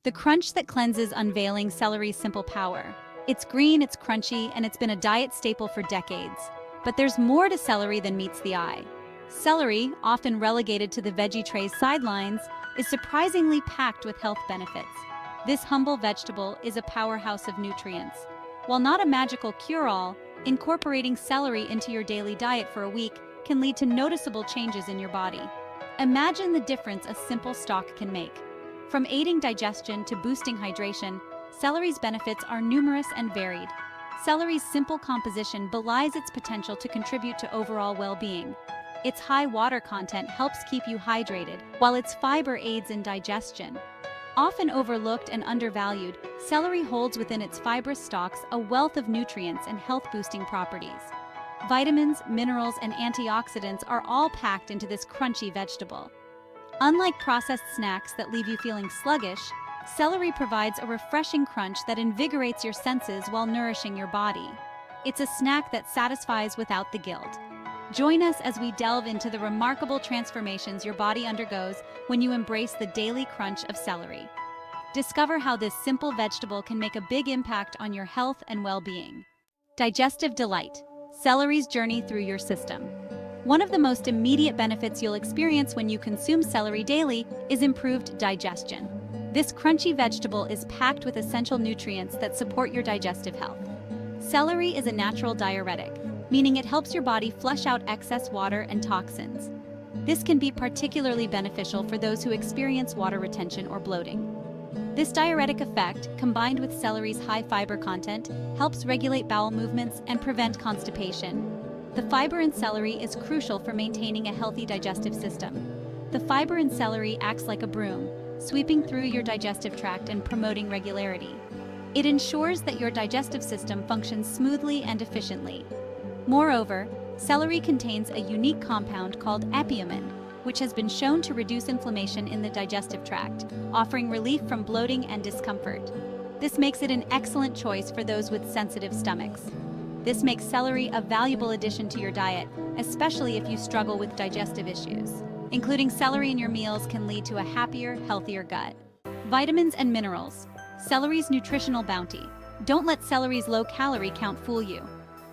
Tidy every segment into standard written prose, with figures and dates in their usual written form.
The crunch that cleanses. Unveiling celery's simple power. It's green, it's crunchy, and it's been a diet staple for decades. But there's more to celery than meets the eye. Celery, often relegated to the veggie tray's sidelines, is surprisingly packed with health benefits. This humble vegetable is a powerhouse of nutrients. While not a magical cure-all, incorporating celery into your daily diet for a week can lead to noticeable changes in your body. Imagine the difference a simple stalk can make. From aiding digestion to boosting hydration, celery's benefits are numerous and varied. Celery's simple composition belies its potential to contribute to overall well-being. Its high water content helps keep you hydrated, while its fiber aids in digestion. Often overlooked and undervalued, celery holds within its fibrous stalks a wealth of nutrients and health-boosting properties. Vitamins, minerals, and antioxidants are all packed into this crunchy vegetable. Unlike processed snacks that leave you feeling sluggish, celery provides a refreshing crunch that invigorates your senses while nourishing your body. It's a snack that satisfies without the guilt. Join us as we delve into the remarkable transformations your body undergoes when you embrace the daily crunch of celery. Discover how this simple vegetable can make a big impact on your health and well-being. Digestive delight. Celery's journey through your system. One of the most immediate benefits you'll experience when you consume celery daily is improved digestion. This crunchy vegetable is packed with essential nutrients that support your digestive health. Celery is a natural diuretic, meaning it helps your body flush out excess water and toxins. This can be particularly beneficial for those who experience water retention or bloating. This diuretic effect, combined with celery's high fiber content, helps regulate bowel movements and prevent constipation. The fiber in celery is crucial for maintaining a healthy digestive system. The fiber in celery acts like a broom, sweeping through your digestive tract and promoting regularity. It ensures that your digestive system functions smoothly and efficiently. Moreover, celery contains a unique compound called epiamin, which has been shown to reduce inflammation in the digestive tract, offering relief from bloating and discomfort. This makes it an excellent choice for those with sensitive stomachs. This makes celery a valuable addition to your diet, especially if you struggle with digestive issues. Including celery in your meals can lead to a happier, healthier gut. Vitamins and minerals. Celery's nutritional bounty. Don't let celery's low-calorie count fool you.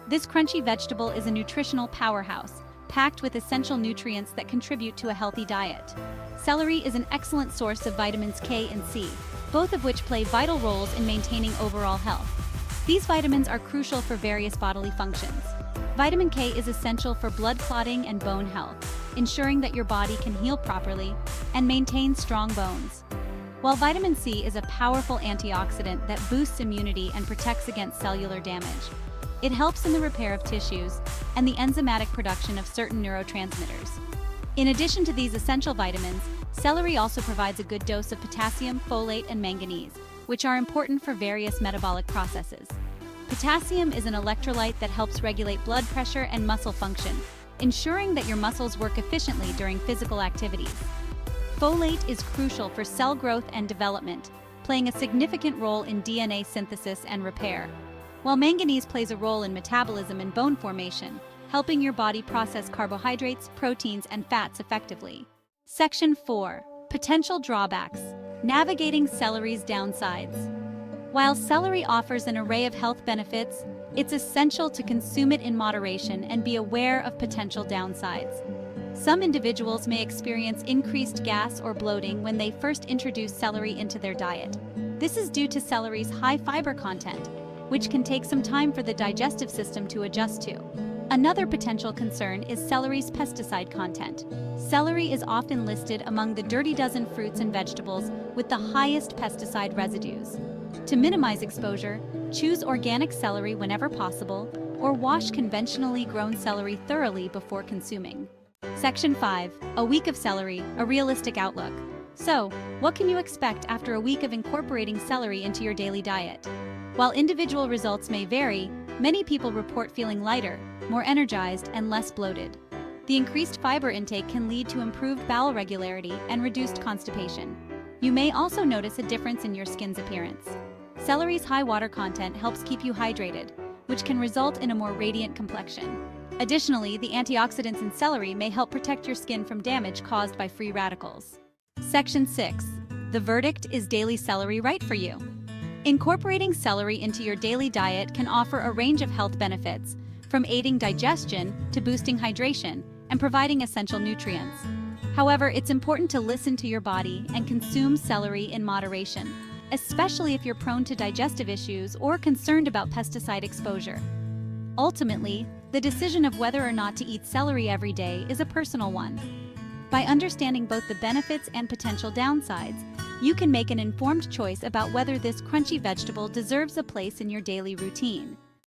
This crunchy vegetable is a nutritional powerhouse, packed with essential nutrients that contribute to a healthy diet. Celery is an excellent source of vitamins K and C, both of which play vital roles in maintaining overall health. These vitamins are crucial for various bodily functions. Vitamin K is essential for blood clotting and bone health, ensuring that your body can heal properly and maintain strong bones. While vitamin C is a powerful antioxidant that boosts immunity and protects against cellular damage. It helps in the repair of tissues and the enzymatic production of certain neurotransmitters. In addition to these essential vitamins, celery also provides a good dose of potassium, folate, and manganese, which are important for various metabolic processes. Potassium is an electrolyte that helps regulate blood pressure and muscle function, ensuring that your muscles work efficiently during physical activities. Folate is crucial for cell growth and development, playing a significant role in DNA synthesis and repair, while manganese plays a role in metabolism and bone formation, helping your body process carbohydrates, proteins, and fats effectively. Section 4. Potential drawbacks. Navigating celery's downsides. While celery offers an array of health benefits, it's essential to consume it in moderation and be aware of potential downsides. Some individuals may experience increased gas or bloating when they first introduce celery into their diet. This is due to celery's high fiber content, which can take some time for the digestive system to adjust to. Another potential concern is celery's pesticide content. Celery is often listed among the dirty dozen fruits and vegetables with the highest pesticide residues. To minimize exposure, choose organic celery whenever possible, or wash conventionally grown celery thoroughly before consuming. Section 5. A week of celery, a realistic outlook. So, what can you expect after a week of incorporating celery into your daily diet? While individual results may vary, many people report feeling lighter, more energized, and less bloated. The increased fiber intake can lead to improved bowel regularity and reduced constipation. You may also notice a difference in your skin's appearance. Celery's high water content helps keep you hydrated, which can result in a more radiant complexion. Additionally, the antioxidants in celery may help protect your skin from damage caused by free radicals. Section 6. The verdict is daily celery right for you. Incorporating celery into your daily diet can offer a range of health benefits, from aiding digestion to boosting hydration and providing essential nutrients. However, it's important to listen to your body and consume celery in moderation, especially if you're prone to digestive issues or concerned about pesticide exposure. Ultimately, the decision of whether or not to eat celery every day is a personal one. By understanding both the benefits and potential downsides, you can make an informed choice about whether this crunchy vegetable deserves a place in your daily routine.